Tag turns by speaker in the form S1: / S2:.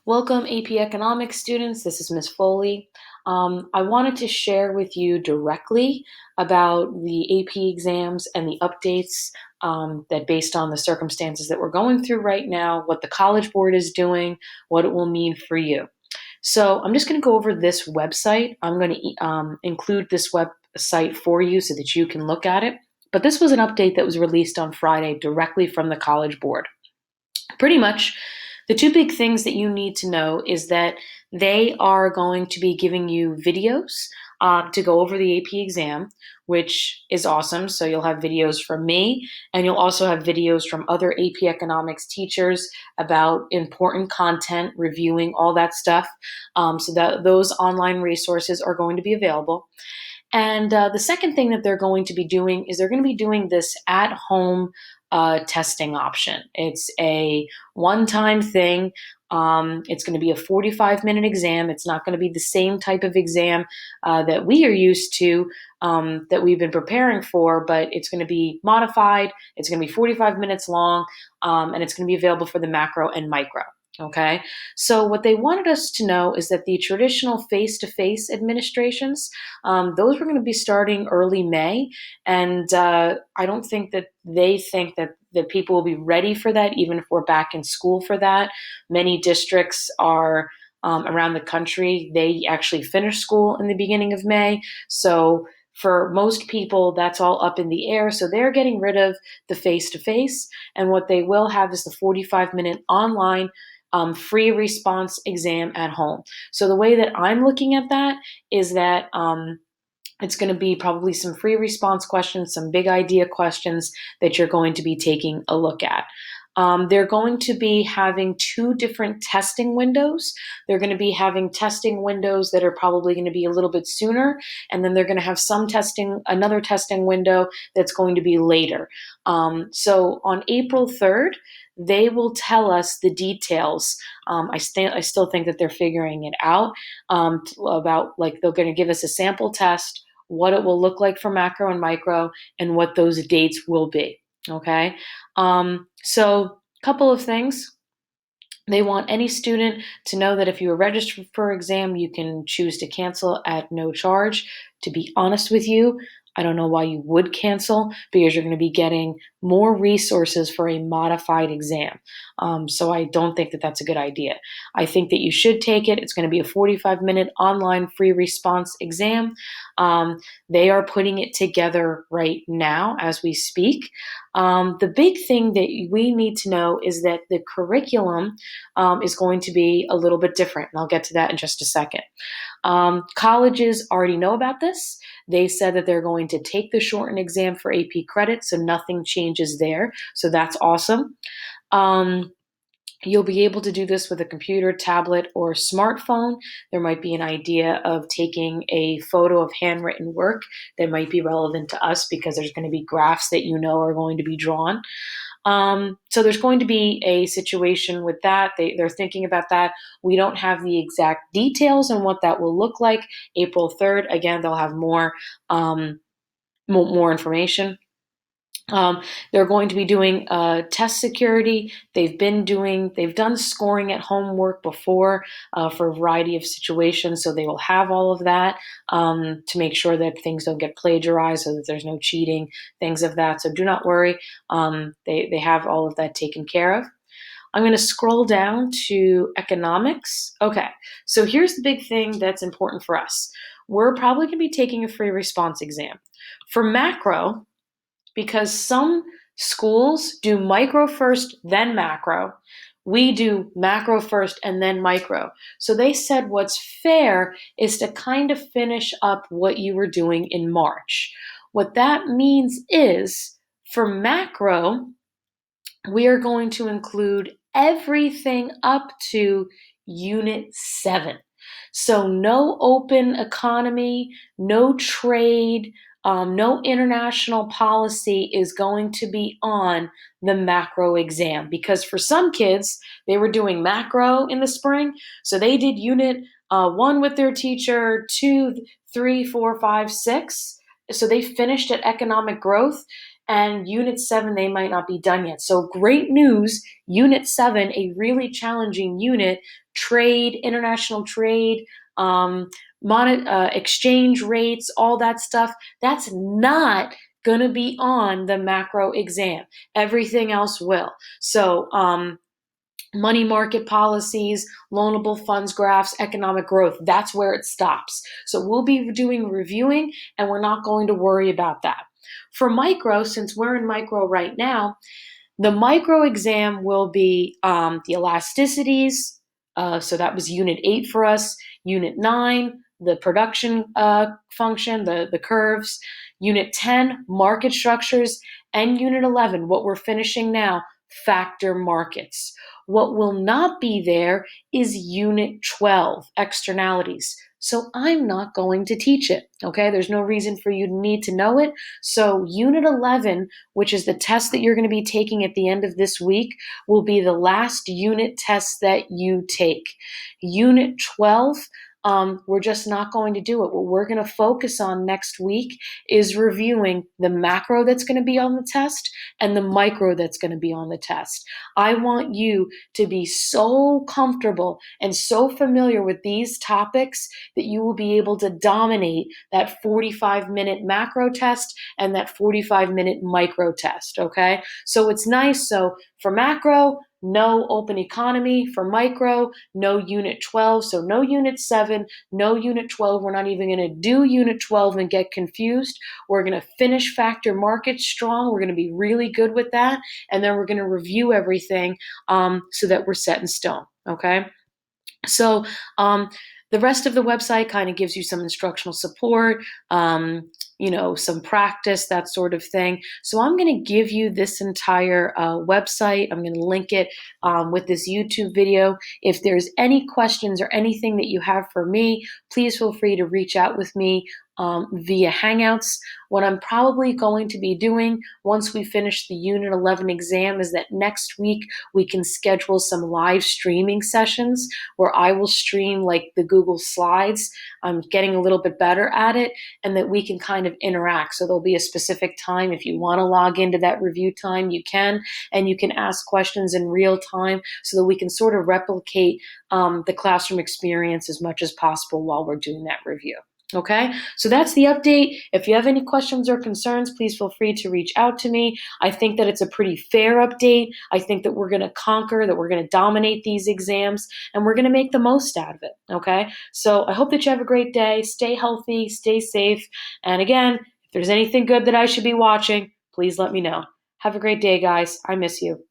S1: Welcome, AP Economics students. This is Ms. Foley. I wanted to share with you directly about the AP exams and the updates that based on the circumstances that we're going through right now, what the College Board is doing, what it will mean for you. So I'm just going to go over this website. I'm going to include this website for you so that you can look at it. But this was an update that was released on Friday directly from the College Board. Pretty much, the two big things that you need to know is that they are going to be giving you videos to go over the AP exam, which is awesome. So you'll have videos from me, and you'll also have videos from other AP economics teachers about important content, reviewing all that stuff. So that those online resources are going to be available. And the second thing that they're going to be doing is they're going to be doing this at home testing option. It's a one time thing. It's going to be a 45-minute exam. It's not going to be the same type of exam that we are used to, that we've been preparing for, but it's going to be modified. It's going to be 45 minutes long, and it's going to be available for the macro and micro. Okay, so what they wanted us to know is that the traditional face-to-face administrations, those were going to be starting early May, and I don't think that they think that people will be ready for that, even if we're back in school for that. Many districts are around the country, they actually finish school in the beginning of May. So for most people, that's all up in the air. So they're getting rid of the face to face. And what they will have is the 45-minute online free response exam at home. So the way that I'm looking at that is that it's going to be probably some free response questions, some big idea questions that you're going to be taking a look at. They're going to be having two different testing windows. They're going to be having testing windows that are probably going to be a little bit sooner, and then they're going to have another testing window that's going to be later. So on April 3rd, they will tell us the details. I still think that they're figuring it out, about, like, they're going to give us a sample test, what it will look like for macro and micro, and what those dates will be. Okay. So a couple of things. They want any student to know that if you are registered for exam, you can choose to cancel at no charge. To be honest with you, I don't know why you would cancel, because you're going to be getting more resources for a modified exam. So I don't think that that's a good idea. I think that you should take it. It's going to be a 45-minute online free response exam. They are putting it together right now as we speak. The big thing that we need to know is that the curriculum is going to be a little bit different, and I'll get to that in just a second. Colleges already know about this. They said that they're going to take the shortened exam for AP credit, so nothing changes there. So that's awesome. You'll be able to do this with a computer, tablet, or smartphone. There might be an idea of taking a photo of handwritten work that might be relevant to us, because there's going to be graphs that are going to be drawn. So there's going to be a situation with that. They're thinking about that. We don't have the exact details on what that will look like. April 3rd, again, they'll have more information. They're going to be doing test security. They've done scoring at homework before for a variety of situations, so they will have all of that to make sure that things don't get plagiarized, so that there's no cheating, things of that. So do not worry. They have all of that taken care of. I'm going to scroll down to economics. Okay, so here's the big thing that's important for us. We're probably going to be taking a free response exam. For macro, because some schools do micro first, then macro. We do macro first and then micro. So they said what's fair is to kind of finish up what you were doing in March. What that means is, for macro, we are going to include everything up to Unit 7. So no open economy, no trade, no international policy is going to be on the macro exam, because for some kids, they were doing macro in the spring. So they did unit 1 with their teacher, 2, 3, 4, 5, 6. So they finished at economic growth. and Unit 7, they might not be done yet. So great news, Unit 7, a really challenging unit, trade, international trade, exchange rates, all that stuff, that's not going to be on the macro exam. Everything else will. So, money market policies, loanable funds graphs, economic growth, that's where it stops. So we'll be doing reviewing and we're not going to worry about that. For micro, since we're in micro right now, the micro exam will be the elasticities. So that was Unit 8 for us. Unit 9, the production function, the curves. Unit 10, market structures. And Unit 11, what we're finishing now, factor markets. What will not be there is Unit 12, externalities. So I'm not going to teach it, okay? There's no reason for you to need to know it. So Unit 11, which is the test that you're going to be taking at the end of this week, will be the last unit test that you take. Unit 12, we're just not going to do it. What we're going to focus on next week is reviewing the macro that's going to be on the test and the micro that's going to be on the test. I want you to be so comfortable and so familiar with these topics that you will be able to dominate that 45-minute macro test and that 45-minute micro test, okay? So it's nice. So for macro, no open economy. For micro, no Unit 12. So no Unit 7, no Unit 12. We're not even going to do Unit 12 and get confused. We're going to finish factor markets strong. We're going to be really good with that. And then we're going to review everything so that we're set in stone, okay? So the rest of the website kind of gives you some instructional support, some practice, that sort of thing. So I'm going to give you this entire website. I'm going to link it with this YouTube video. If there's any questions or anything that you have for me, please feel free to reach out with me via Hangouts. What I'm probably going to be doing once we finish the Unit 11 exam is that next week we can schedule some live streaming sessions where I will stream like the Google Slides. I'm getting a little bit better at it, and that we can kind of interact. So there'll be a specific time. If you want to log into that review time, you can, and you can ask questions in real time so that we can sort of replicate the classroom experience as much as possible while we're doing that review. Okay, so that's the update. If you have any questions or concerns, please feel free to reach out to me. I think that it's a pretty fair update. I think that we're going to conquer, that we're going to dominate these exams, and we're going to make the most out of it. Okay, so I hope that you have a great day. Stay healthy, stay safe. And again, if there's anything good that I should be watching, please let me know. Have a great day, guys. I miss you.